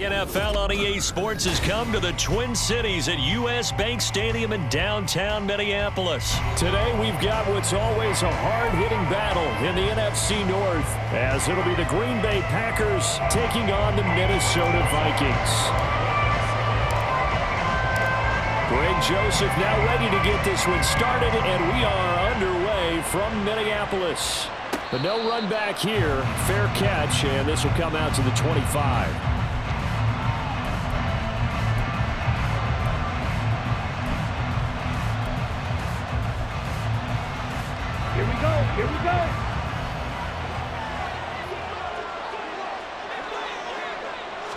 NFL on EA Sports has come to the Twin Cities at U.S. Bank Stadium in downtown Minneapolis. Today we've got what's always a hard-hitting battle in the NFC North, as it'll be the Green Bay Packers taking on the Minnesota Vikings. Greg Joseph now ready to get this one started, and we are underway from Minneapolis. But no run back here. Fair catch, and this will come out to the 25. Here we go, here we go.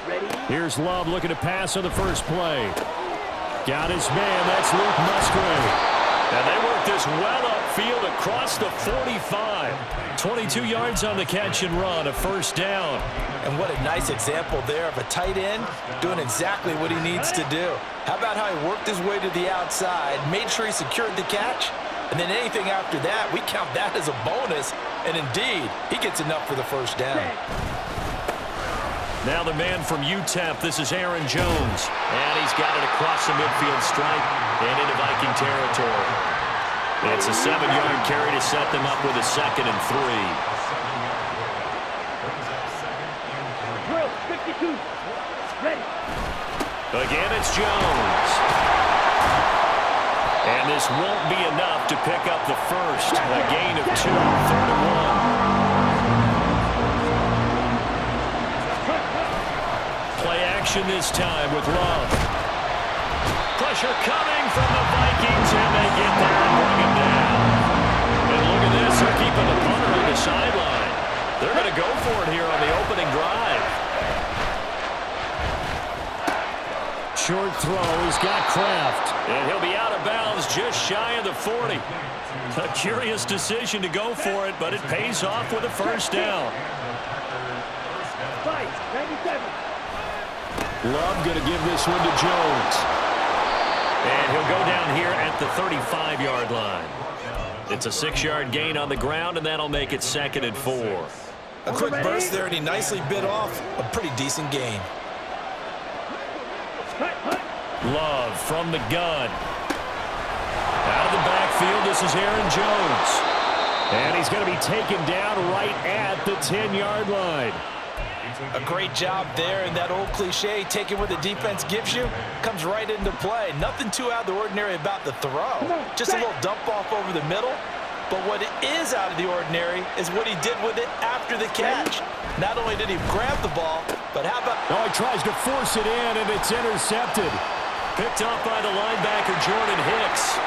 Ready? Here's Love looking to pass on the first play. Got his man, that's Luke Musgrave. And they work this well upfield across the 45. 22 yards on the catch and run, a first down. And what a nice example there of a tight end doing exactly what he needs to do. How about how he worked his way to the outside, made sure he secured the catch, and then anything after that, we count that as a bonus. And indeed, he gets enough for the first down. Now the man from UTEP, this is Aaron Jones. And he's got it across the midfield stripe and into Viking territory. It's a 7-yard carry to set them up with a 2nd and 3. Drill, 52. Ready. Again, it's Jones. And this won't be enough to pick up the first. A gain of 2, 3rd and 1. Play action this time with Love. Pressure coming from the Vikings, and they get there and bring him down. And look at this, they're keeping the punter on the sideline. They're going to go for it here on the opening drive. Short throw, he's got Kraft. And he'll be out of bounds just shy of the 40. A curious decision to go for it, but it pays off with a first down. 97. Love going to give this one to Jones. And he'll go down here at the 35-yard line. It's a 6-yard gain on the ground, and that'll make it 2nd and 4. A quick burst there, and he nicely bit off a pretty decent gain. Love from the gun. Out of the backfield, this is Aaron Jones. And he's going to be taken down right at the 10-yard line. A great job there, and that old cliche, taking what the defense gives you, comes right into play. Nothing too out of the ordinary about the throw. Just a little dump off over the middle. But what is out of the ordinary is what he did with it after the catch. Not only did he grab the ball, but how about... Oh, he tries to force it in, and it's intercepted. Picked up by the linebacker, Jordan Hicks.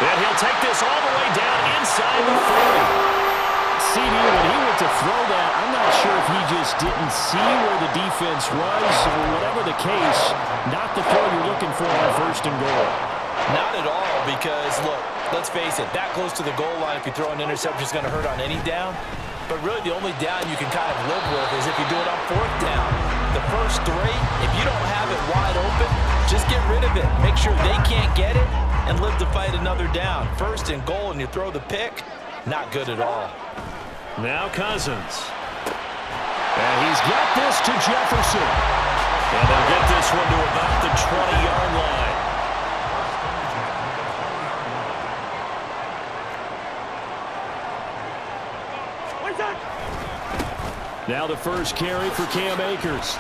And he'll take this all the way down inside the 40. CD, when he went to throw that, I'm not sure if he just didn't see where the defense was, or whatever the case, not the throw you're looking for on 1st and goal. Not at all, because, look, let's face it, that close to the goal line, if you throw an interception, is going to hurt on any down. But really, the only down you can kind of live with is if you do it on 4th down. The first 3, if you don't have it wide open, just get rid of it. Make sure they can't get it and live to fight another down. 1st and goal, and you throw the pick, not good at all. Now Cousins. And he's got this to Jefferson. And they'll get this one to about the 20-yard line. Now the first carry for Cam Akers.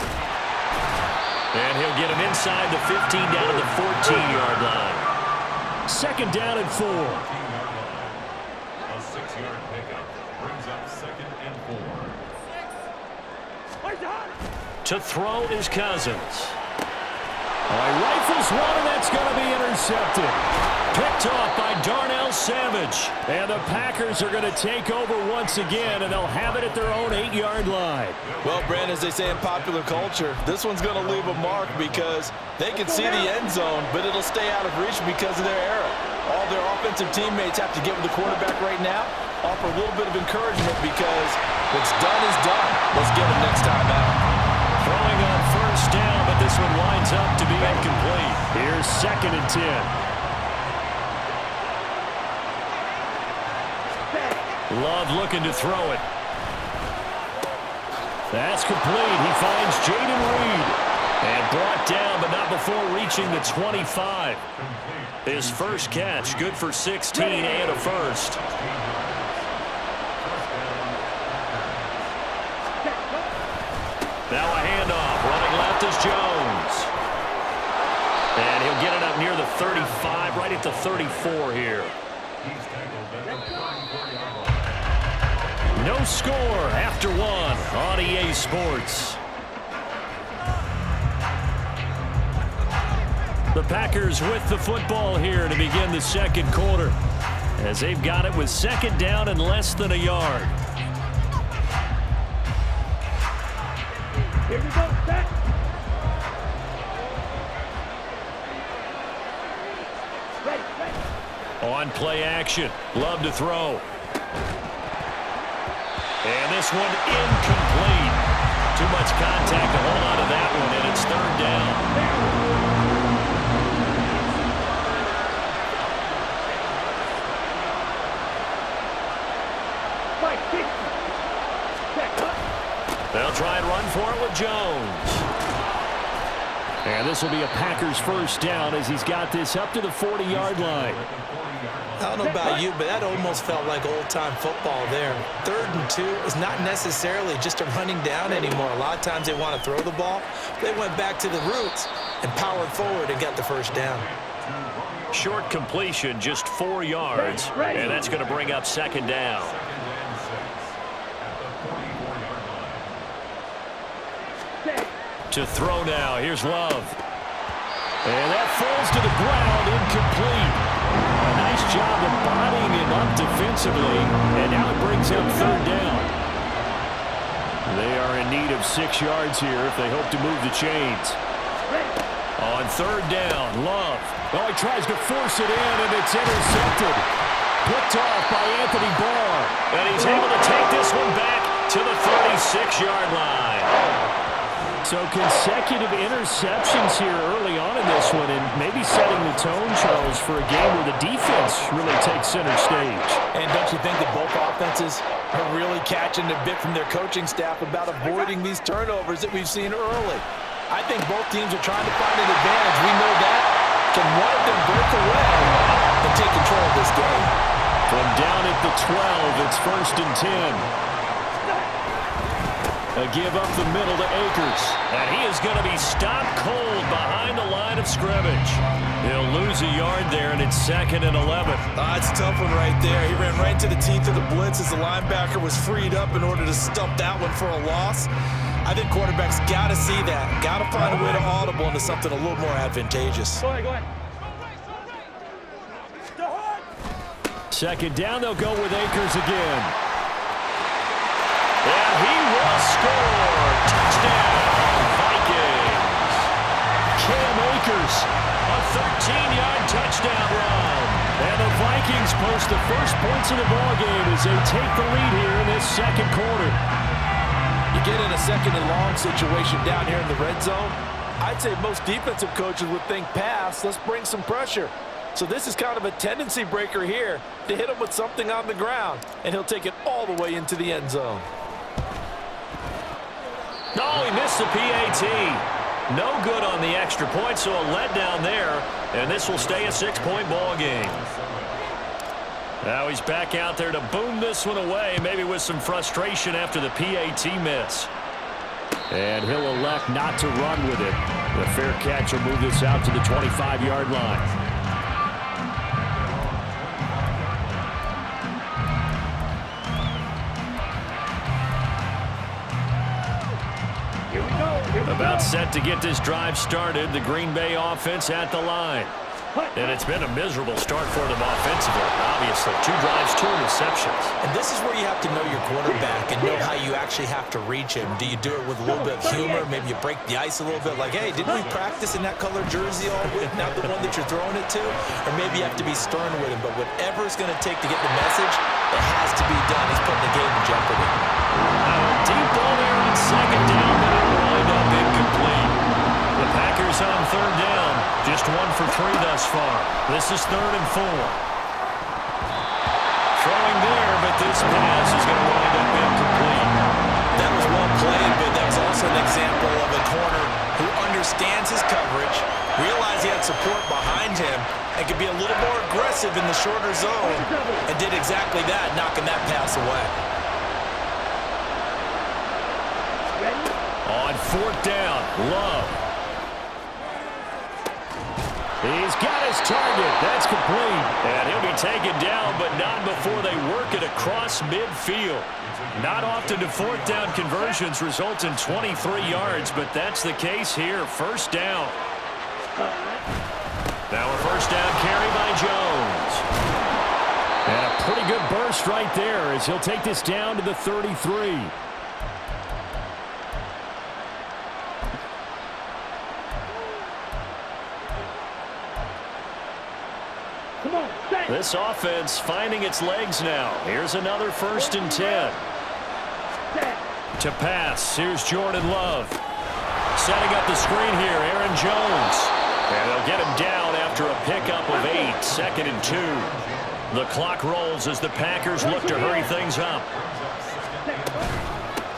And he'll get him inside the 15 down to the 14-yard line. 2nd down and 4. A 6-yard pickup brings up 2nd and 4. To throw is Cousins. He rifles one, and that's going to be intercepted. Picked off by Darnell Savage. And the Packers are going to take over once again, and they'll have it at their own 8-yard line. Well, Brand, as they say in popular culture, this one's going to leave a mark because they can see the end zone, but it'll stay out of reach because of their error. All their offensive teammates have to get with the quarterback right now, offer a little bit of encouragement because what's done is done. Let's get him next time out. Throwing on 1st down, but this one winds up to be incomplete. Here's 2nd and 10. Love looking to throw it. That's complete. He finds Jaden Reed. And brought down, but not before reaching the 25. His first catch, good for 16 and a first. Now a handoff. Running left is Jones. And he'll get it up near the 35, right at the 34 here. No score after one on EA Sports. The Packers with the football here to begin the second quarter, as they've got it with second down and less than a yard. Here we go, set. Ready, ready. On play action, Love to throw. And this one incomplete. Too much contact to hold on to that one, and it's third down. They'll try and run for it with Jones. And this will be a Packers first down as he's got this up to the 40-yard line. I don't know about you, but that almost felt like old-time football there. 3rd and 2 is not necessarily just a running down anymore. A lot of times they want to throw the ball. They went back to the roots and powered forward and got the first down. Short completion, just 4 yards, and that's going to bring up second down. To throw now, here's Love. And that falls to the ground, incomplete. A nice job of bodying him up defensively, and now it brings up third down. They are in need of 6 yards here if they hope to move the chains. On third down, Love. Oh, he tries to force it in, and it's intercepted. Picked off by Anthony Barr. And he's able to take this one back to the 36-yard line. So consecutive interceptions here early on in this one, and maybe setting the tone, Charles, for a game where the defense really takes center stage. And don't you think that both offenses are really catching a bit from their coaching staff about avoiding these turnovers that we've seen early? I think both teams are trying to find an advantage. We know that. Can one of them break away and take control of this game? From down at the 12, it's 1st and 10. A give up the middle to Akers. And he is going to be stopped cold behind the line of scrimmage. He'll lose a yard there, and it's 2nd and 11. It's a tough one right there. He ran right into the teeth of the blitz as the linebacker was freed up in order to stump that one for a loss. I think quarterbacks got to see that. Got to find a way to audible into something a little more advantageous. Go ahead, go ahead. Second down, they'll go with Akers again. And he will score. Touchdown, Vikings. Cam Akers, a 13-yard touchdown run. And the Vikings post the first points of the ballgame as they take the lead here in this second quarter. You get in a 2nd and long situation down here in the red zone. I'd say most defensive coaches would think pass. Let's bring some pressure. So this is kind of a tendency breaker here to hit him with something on the ground, and he'll take it all the way into the end zone. No, he missed the PAT. No good on the extra point, so a letdown there, and this will stay a 6-point ball game. Now he's back out there to boom this one away, maybe with some frustration after the PAT miss. And he'll elect not to run with it. The fair catch will move this out to the 25-yard line. About set to get this drive started. The Green Bay offense at the line. And it's been a miserable start for them offensively, obviously. 2 drives, 2 interceptions. And this is where you have to know your quarterback and know how you actually have to reach him. Do you do it with a little bit of humor? Maybe you break the ice a little bit like, hey, didn't we practice in that color jersey all week, not the one that you're throwing it to? Or maybe you have to be stern with him. But whatever it's going to take to get the message, it has to be done. He's putting the game in jeopardy. Deep ball there on second down, but it will wind up incomplete. The Packers on third down. Just 1 for 3 thus far. This is 3rd and 4. Throwing there, but this pass is going to wind up incomplete. That was well played, but and could be a little more aggressive in the shorter zone, and did exactly that, knocking that pass away. On 4th down, Love. He's got his target. That's complete. And he'll be taken down, but not before they work it across midfield. Not often do 4th down conversions result in 23 yards, but that's the case here. 1st down. Now a 1st down carry by Jones. And a pretty good burst right there as he'll take this down to the 33. This offense finding its legs now. Here's another 1st and 10. To pass, here's Jordan Love. Setting up the screen here, Aaron Jones. And they'll get him down after a pickup of 8, 2nd and 2. The clock rolls as the Packers look to hurry things up.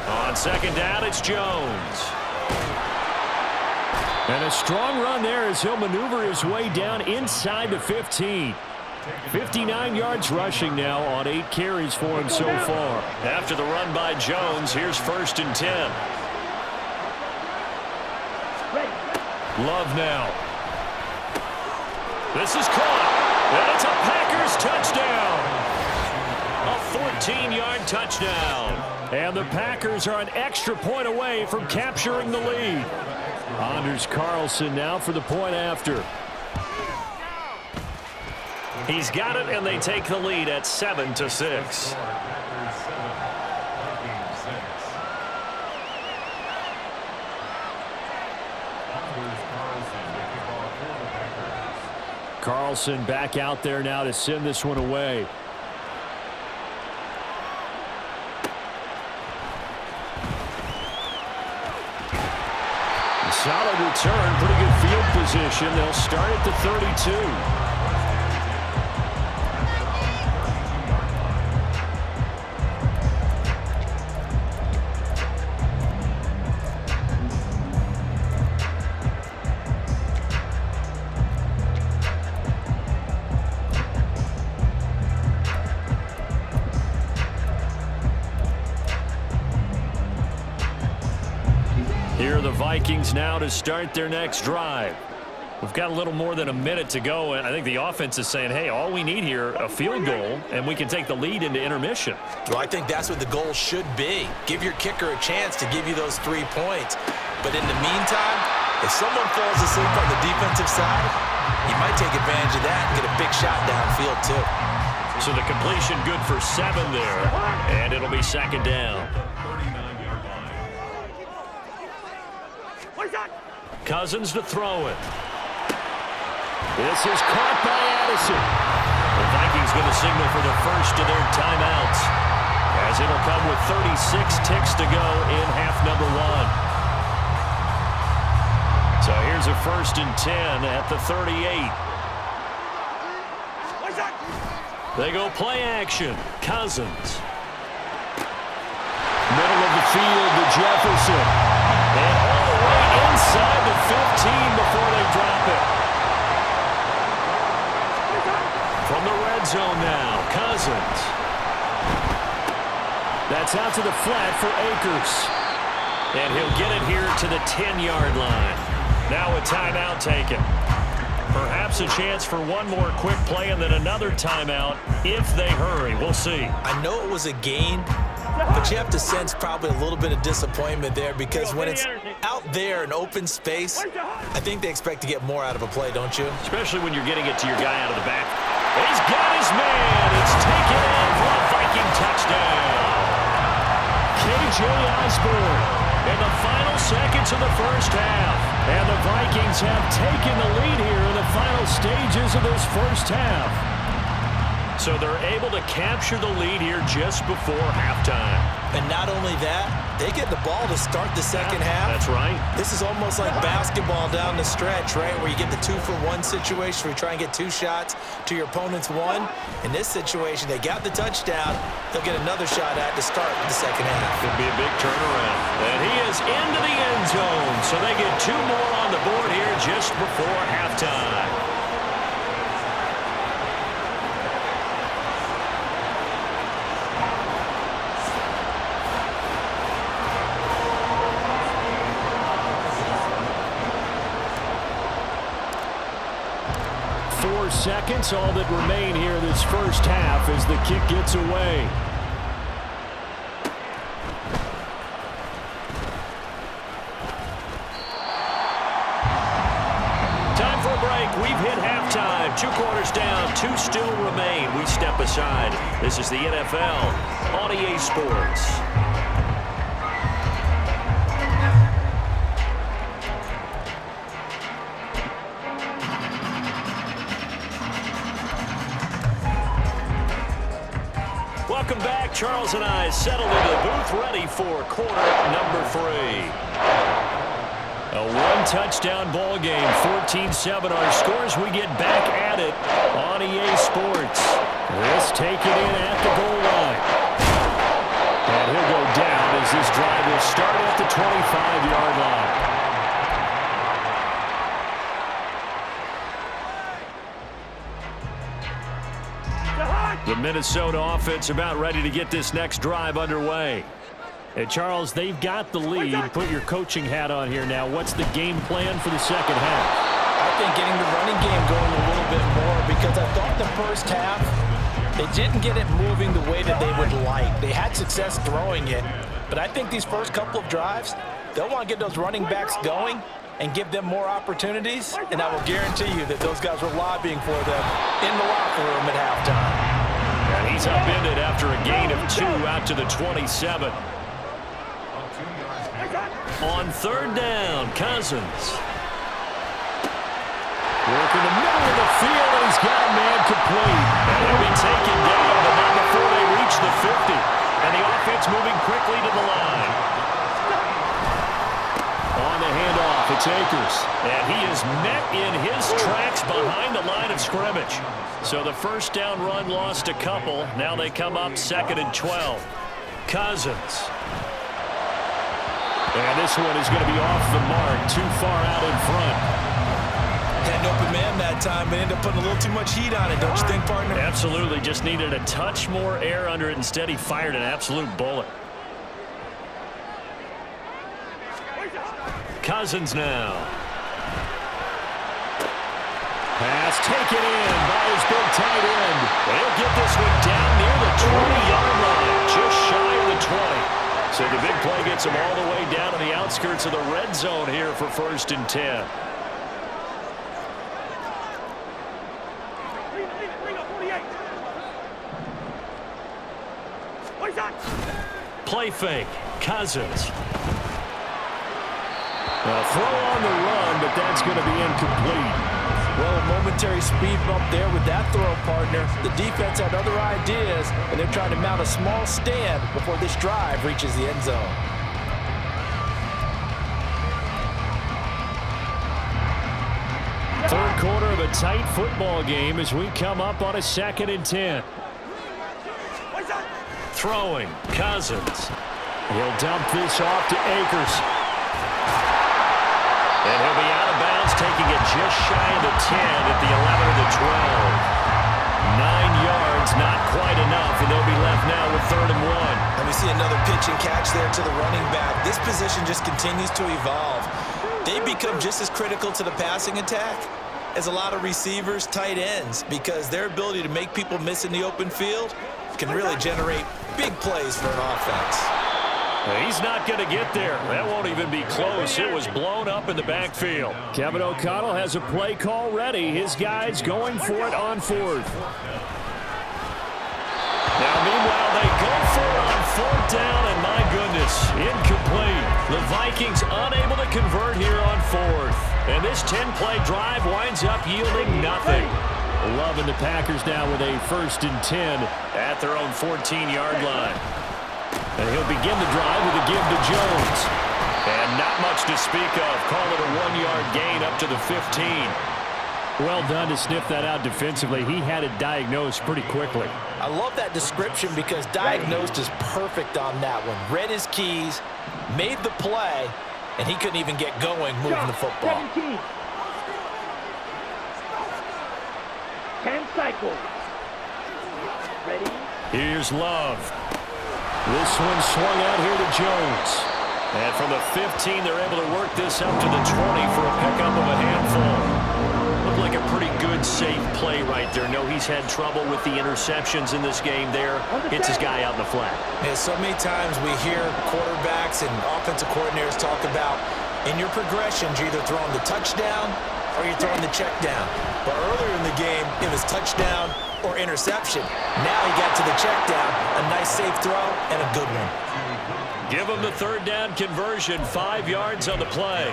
On 2nd down, it's Jones. And a strong run there as he'll maneuver his way down inside the 15. 59 yards rushing now on 8 carries for him so far. After the run by Jones, here's 1st and 10. Love now. This is caught. And it's a Packers touchdown. A 14-yard touchdown. And the Packers are an extra point away from capturing the lead. Anders Carlson now for the point after. He's got it, and they take the lead at 7-6. Carlson back out there now to send this one away. Solid return, pretty good field position. They'll start at the 32. Here are the Vikings now to start their next drive. We've got a little more than a minute to go, and I think the offense is saying, hey, all we need here, a field goal, and we can take the lead into intermission. Well, I think that's what the goal should be. Give your kicker a chance to give you those 3 points. But in the meantime, if someone falls asleep on the defensive side, you might take advantage of that and get a big shot downfield, too. So the completion good for 7 there, and it'll be 2nd down. Cousins to throw it. This is caught by Addison. The Vikings going to signal for the first of their timeouts, as it'll come with 36 ticks to go in half number 1. So here's a 1st and 10 at the 38. They go play action. Cousins. Middle of the field to Jefferson. And all the way inside the 15 before they drop it. From the red zone now, Cousins. That's out to the flat for Akers. And he'll get it here to the 10-yard line. Now a timeout taken. Perhaps a chance for one more quick play and then another timeout if they hurry. We'll see. I know it was a gain, but you have to sense probably a little bit of disappointment there, because when it's out there in open space, I think they expect to get more out of a play, don't you? Especially when you're getting it to your guy out of the back. He's got his man. It's taken in for a Viking touchdown. K.J. Osborne in the final seconds of the first half. And the Vikings have taken the lead here in the final stages of this first half. So they're able to capture the lead here just before halftime. And not only that, they get the ball to start the second half. That's right. This is almost like basketball down the stretch, right, where you get the 2-for-1 situation where you try and get 2 shots to your opponent's 1. In this situation, they got the touchdown. They'll get another shot at to start the second half. Could be a big turnaround. And he is into the end zone. So they get 2 more on the board here just before halftime. 4 seconds, all that remain here this first half as the kick gets away. Time for a break. We've hit halftime. 2 quarters down, 2 still remain. We step aside. This is the NFL on EA Sports. Welcome back. Charles and I settled into the booth ready for quarter number 3. A 1-touchdown ball game, 14-7 our scores. We get back at it on EA Sports. This taken in at the goal line. And he'll go down as this drive will start at the 25-yard line. The Minnesota offense about ready to get this next drive underway. And Charles, they've got the lead. Put your coaching hat on here now. What's the game plan for the second half? I think getting the running game going a little bit more, because I thought the first half, they didn't get it moving the way that they would like. They had success throwing it, but I think these first couple of drives, they'll want to get those running backs going and give them more opportunities, and I will guarantee you that those guys were lobbying for them in the locker room at halftime. And he's upended after a gain of 2 out to the 27. On 3rd down, Cousins. Working the middle of the field, and he's got a man complete. And he'll be taken down, but not before they reach the 50. And the offense moving quickly to the line. On the handoff, it's Akers. And he is met in his tracks behind the line of scrimmage. So the first down run lost a couple. Now they come up 2nd and 12. Cousins. And this one is going to be off the mark, too far out in front. Had an open man that time, but ended up putting a little too much heat on it, don't you think, partner? Absolutely. Just needed a touch more air under it. Instead, he fired an absolute bullet. Cousins now. Pass taken in by his big tight end. They'll get this one down near the 20-yard line, just shy of the 20. So the big play gets him all the way down to the outskirts of the red zone here for 1st and 10. Play fake. Cousins. A throw on the run, but that's going to be incomplete. Well, a momentary speed bump there with that throw, partner. The defense had other ideas, and they're trying to mount a small stand before this drive reaches the end zone. Third quarter of a tight football game as we come up on a 2nd and 10. Throwing, Cousins. He'll dump this off to Akers. And he'll be out of bounds, taking it just shy of the 10 at the 11 of the 12. 9 yards, not quite enough, and they'll be left now with 3rd and 1. And we see another pitch and catch there to the running back. This position just continues to evolve. They become just as critical to the passing attack as a lot of receivers, tight ends, because their ability to make people miss in the open field can really generate big plays for an offense. He's not going to get there. That won't even be close. It was blown up in the backfield. Kevin O'Connell has a play call ready. His guys going for it on 4th. Now, meanwhile, they go for it on 4th down, and my goodness, incomplete. The Vikings unable to convert here on 4th. And this 10-play drive winds up yielding nothing. Loving the Packers now with a 1st and 10 at their own 14-yard line. And he'll begin the drive with a give to Jones. And not much to speak of. Call it a 1-yard gain up to the 15. Well done to sniff that out defensively. He had it diagnosed pretty quickly. I love that description because diagnosed is perfect on that one. Read his keys, made the play, and he couldn't even get going moving the football. 10 cycles. Ready? Here's Love. This one swung out here to Jones. And from the 15, they're able to work this up to the 20 for a pickup of a handful. Looked like like a pretty good, safe play right there. No, he's had trouble with the interceptions in this game there. Hits his guy out in the flat. And so many times we hear quarterbacks and offensive coordinators talk about in your progressions, you're either throwing the touchdown or you're throwing the check down. But earlier in the game, it was touchdown or interception. Now he got to the check down. A nice safe throw and a good one. Give him the third down conversion, 5 yards on the play.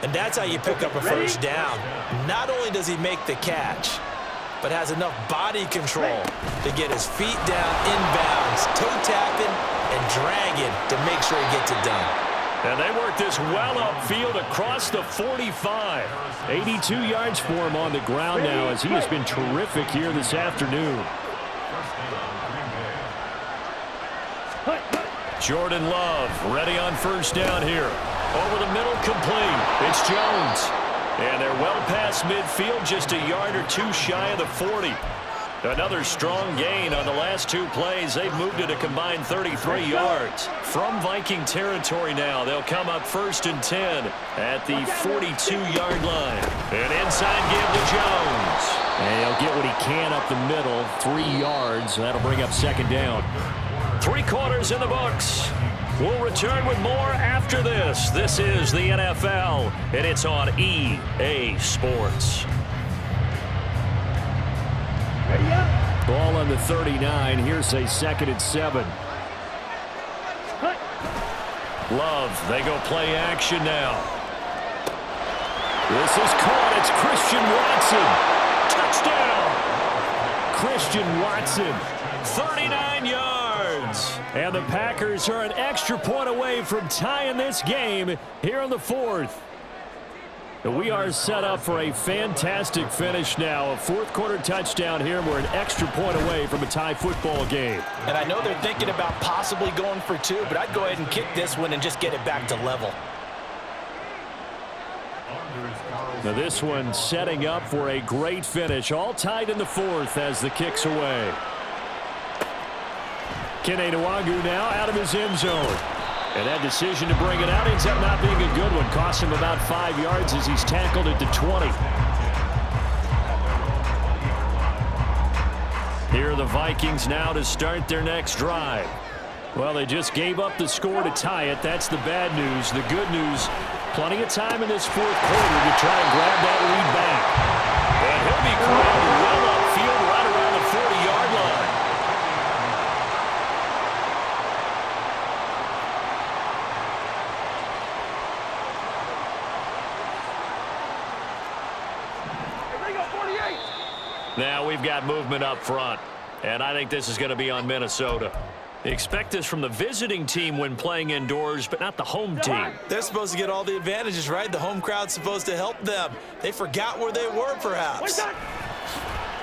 And that's how you pick up a first down. Not only does he make the catch, but has enough body control to get his feet down inbounds, toe tapping and dragging to make sure he gets it done. And they work this well upfield across the 45. 82 yards for him on the ground now as he has been terrific here this afternoon. Jordan Love ready on first down here. Over the middle, complete. It's Jones. And they're well past midfield, just a yard or two shy of the 40. Another strong gain on the last 2 plays. They've moved it a combined 33 yards. From Viking territory now, they'll come up 1st and 10 at the 42-yard line. An inside give to Jones. And he'll get what he can up the middle, 3 yards. That'll bring up 2nd down. 3 quarters in the books. We'll return with more after this. This is the NFL, and it's on EA Sports. Ready up. Ball on the 39. Here's a 2nd and 7. Love, they go play action now. This is caught. It's Christian Watson. Touchdown. Christian Watson, 39 yards. And the Packers are an extra point away from tying this game here in the 4th. We are set up for a fantastic finish now. A 4th quarter touchdown here. We're an extra point away from a tie football game. And I know they're thinking about possibly going for 2, but I'd go ahead and kick this one and just get it back to level. Now this one setting up for a great finish. All tied in the 4th as the kick's away. Kene Nwagu now out of his end zone. And that decision to bring it out ends up not being a good one. Cost him about 5 yards as he's tackled at the 20. Here are the Vikings now to start their next drive. Well, they just gave up the score to tie it. That's the bad news. The good news, plenty of time in this 4th quarter to try and grab that lead back. And he'll be corralled well upfield right around the 40-yard line. Now we've got movement up front, and I think this is going to be on Minnesota. Expect this from the visiting team when playing indoors, but not the home team. They're supposed to get all the advantages, right? The home crowd's supposed to help them. They forgot where they were, perhaps.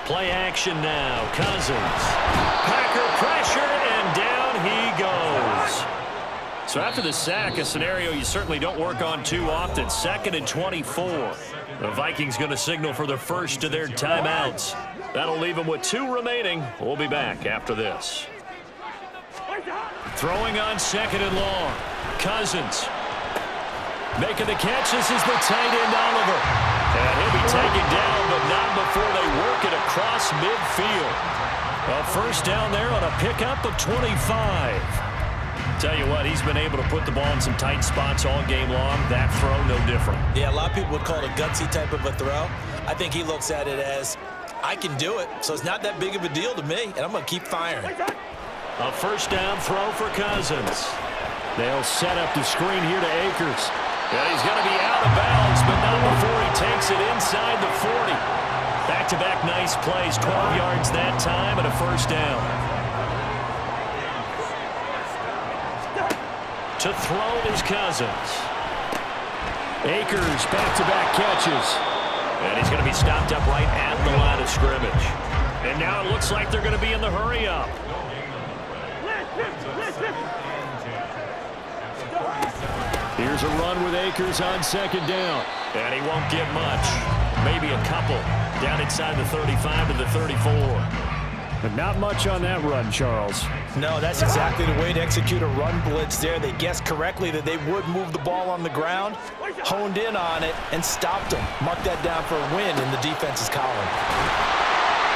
Play action now. Cousins. Packer pressure, and down he goes. So after the sack, a scenario you certainly don't work on too often. 2nd and 24. The Vikings going to signal for the first of their timeouts. That'll leave them with 2 remaining. We'll be back after this. Throwing on 2nd and long. Cousins. Making the catch. This is the tight end, Oliver. And he'll be taken down, but not before they work it across midfield. A first down there on a pickup of 25. Tell you what, he's been able to put the ball in some tight spots all game long. That throw, no different. Yeah, a lot of people would call it a gutsy type of a throw. I think he looks at it as, I can do it, so it's not that big of a deal to me, and I'm going to keep firing. A first down throw for Cousins. They'll set up the screen here to Akers. And he's going to be out of bounds, but not before he takes it inside the 40. Back-to-back nice plays, 12 yards that time, and a first down. To throw is Cousins. Akers, back-to-back catches. And he's going to be stopped up right at the line of scrimmage. And now it looks like they're going to be in the hurry-up. Here's a run with Akers on 2nd down. And he won't get much. Maybe a couple. Down inside the 35 to the 34. But not much on that run, Charles. No, that's exactly the way to execute a run blitz there. They guessed correctly that they would move the ball on the ground, honed in on it, and stopped them. Mark that down for a win in the defense's column.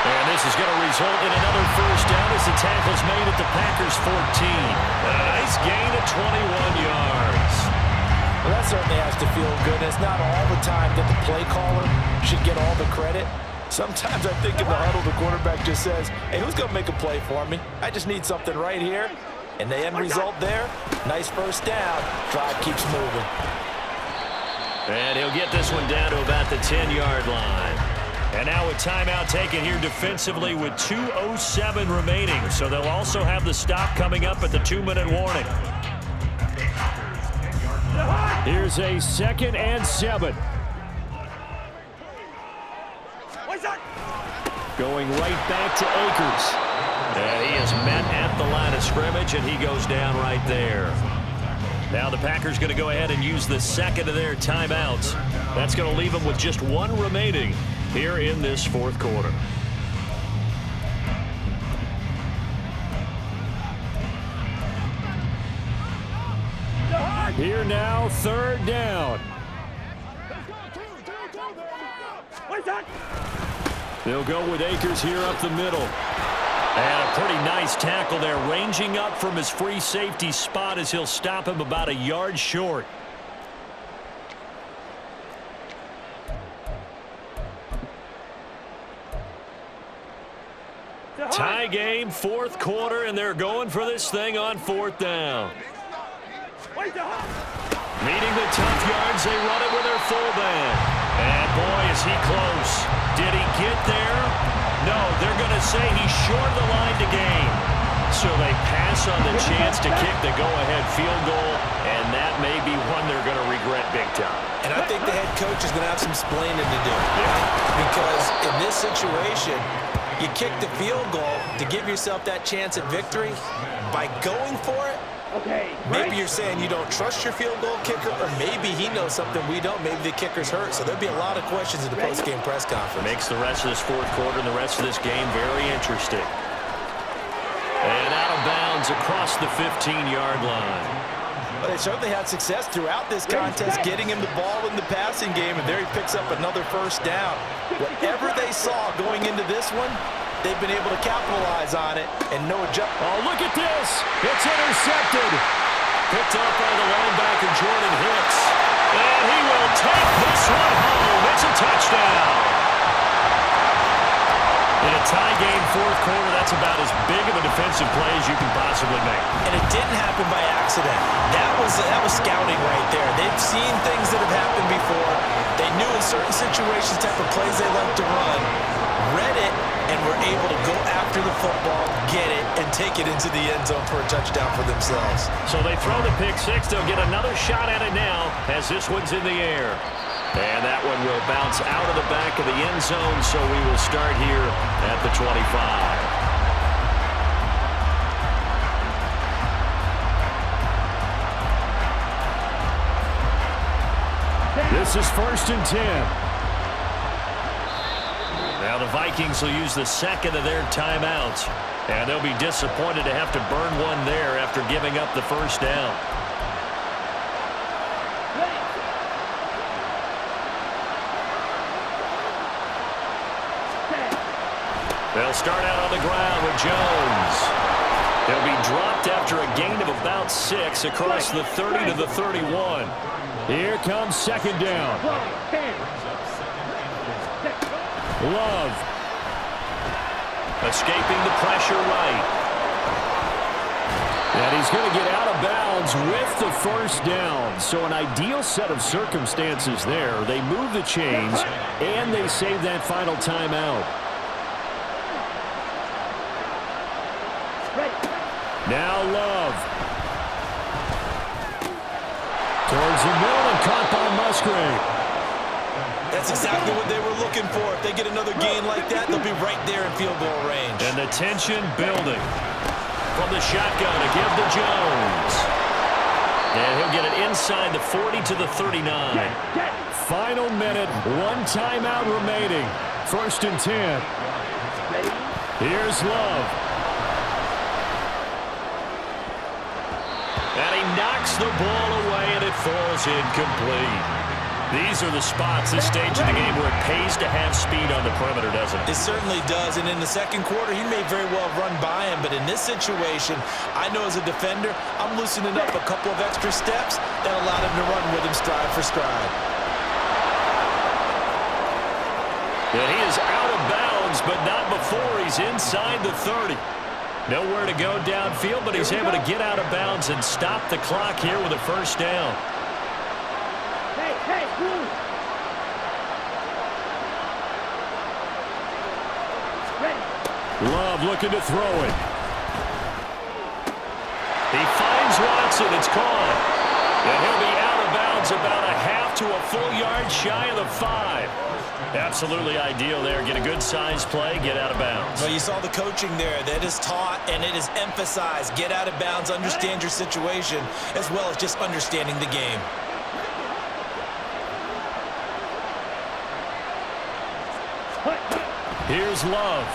And this is going to result in another first down as the tackle's made at the Packers' 14. A nice gain of 21 yards. Well, that certainly has to feel good. It's not all the time that the play caller should get all the credit. Sometimes I think in the huddle, the quarterback just says, hey, who's going to make a play for me? I just need something right here. And the end result there, nice first down. Drive keeps moving. And he'll get this one down to about the 10-yard line. And now a timeout taken here defensively with 2:07 remaining. So they'll also have the stop coming up at the 2-minute warning. Here's a 2nd and 7. Going right back to Akers. And he is met at the line of scrimmage, and he goes down right there. Now the Packers going to go ahead and use the second of their timeouts. That's going to leave them with just one remaining here in this fourth quarter. Here now, 3rd down. They'll go with Akers here up the middle. And a pretty nice tackle there, ranging up from his free safety spot as he'll stop him about a yard short. Tie game, 4th quarter, and they're going for this thing on 4th down. Meeting the tough yards, they run it with their fullback. And boy, is he close. Did he get there? No, they're going to say he's short of the line to gain. So they pass on the chance to kick the go-ahead field goal, and that may be one they're going to regret big time. And I think the head coach is going to have some explaining to do. Because in this situation, you kick the field goal to give yourself that chance at victory. By going for it, maybe you're saying you don't trust your field goal kicker, or maybe he knows something we don't. Maybe the kicker's hurt. So there'll be a lot of questions in the post-game press conference. Makes the rest of this 4th quarter and the rest of this game very interesting. And out of bounds across the 15-yard line. Well, they certainly had success throughout this contest, getting him the ball in the passing game, and there he picks up another first down. Whatever they saw going into this one, they've been able to capitalize on it, and no adjustment. Oh, look at this. It's intercepted. Picked up by the linebacker, Jordan Hicks. And he will take this one home. It's a touchdown. In a tie game, 4th quarter, that's about as big of a defensive play as you can possibly make. And it didn't happen by accident. That was scouting right there. They've seen things that have happened before. They knew in certain situations type of plays they like to run, read it, and were able to go after the football, get it, and take it into the end zone for a touchdown for themselves. So they throw the pick six. They'll get another shot at it now as this one's in the air. And that one will bounce out of the back of the end zone, so we will start here at the 25. This is 1st and 10. Now the Vikings will use the second of their timeouts. And they'll be disappointed to have to burn one there after giving up the first down. They'll start out on the ground with Jones. He'll be dropped after a gain of about 6 across the 30 to the 31. Here comes 2nd down. Love. Escaping the pressure right. And he's going to get out of bounds with the first down. So an ideal set of circumstances there. They move the chains, and they save that final timeout. Now Love. Towards the middle and caught by Musgrave. That's exactly what they were looking for. If they get another gain like that, they'll be right there in field goal range. And the tension building. From the shotgun to give to Jones. And he'll get it inside the 40 to the 39. Final minute, one timeout remaining. 1st and 10. Here's Love. And he knocks the ball away, and it falls incomplete. These are the spots, this stage of the game, where it pays to have speed on the perimeter, doesn't it? It certainly does, and in the second quarter, he may very well run by him, but in this situation, I know as a defender, I'm loosening up a couple of extra steps that allowed him to run with him stride for stride. And he is out of bounds, but not before he's inside the 30. Nowhere to go downfield, but he's able to get out of bounds and stop the clock here with a first down. Love looking to throw it. He finds Watson. It's caught. And he'll be out of bounds about a half to a full yard shy of the 5. Absolutely ideal there. Get a good size play, get out of bounds. Well, you saw the coaching there. That is taught and it is emphasized. Get out of bounds, understand your situation, as well as just understanding the game. Here's Love.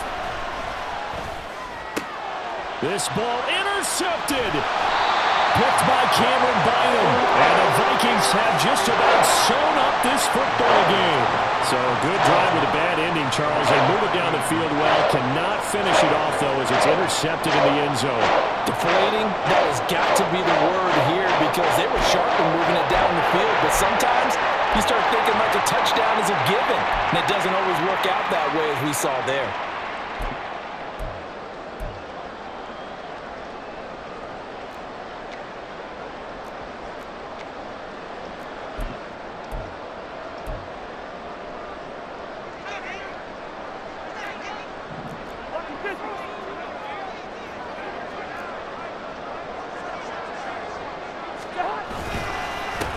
This ball intercepted. Picked by Cameron Bynum. And the Vikings have just about sewn up this football game. So good drive with a bad ending, Charles. They move it down the field well. Cannot finish it off, though, as it's intercepted in the end zone. Deflating, that has got to be the word here because they were sharp in moving it down the field. But sometimes you start thinking like a touchdown is a given. And it doesn't always work out that way as we saw there.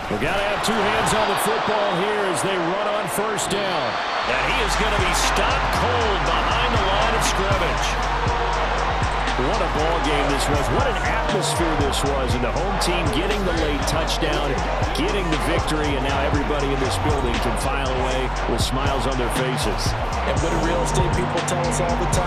We've got to have two hands on the football here as they run on first down. And he is going to be stopped cold behind the line of scrimmage. What a ball game this was. What an atmosphere this was. And the home team getting the late touchdown, getting the victory, and now everybody in this building can file away with smiles on their faces. And what do real estate people tell us all the time?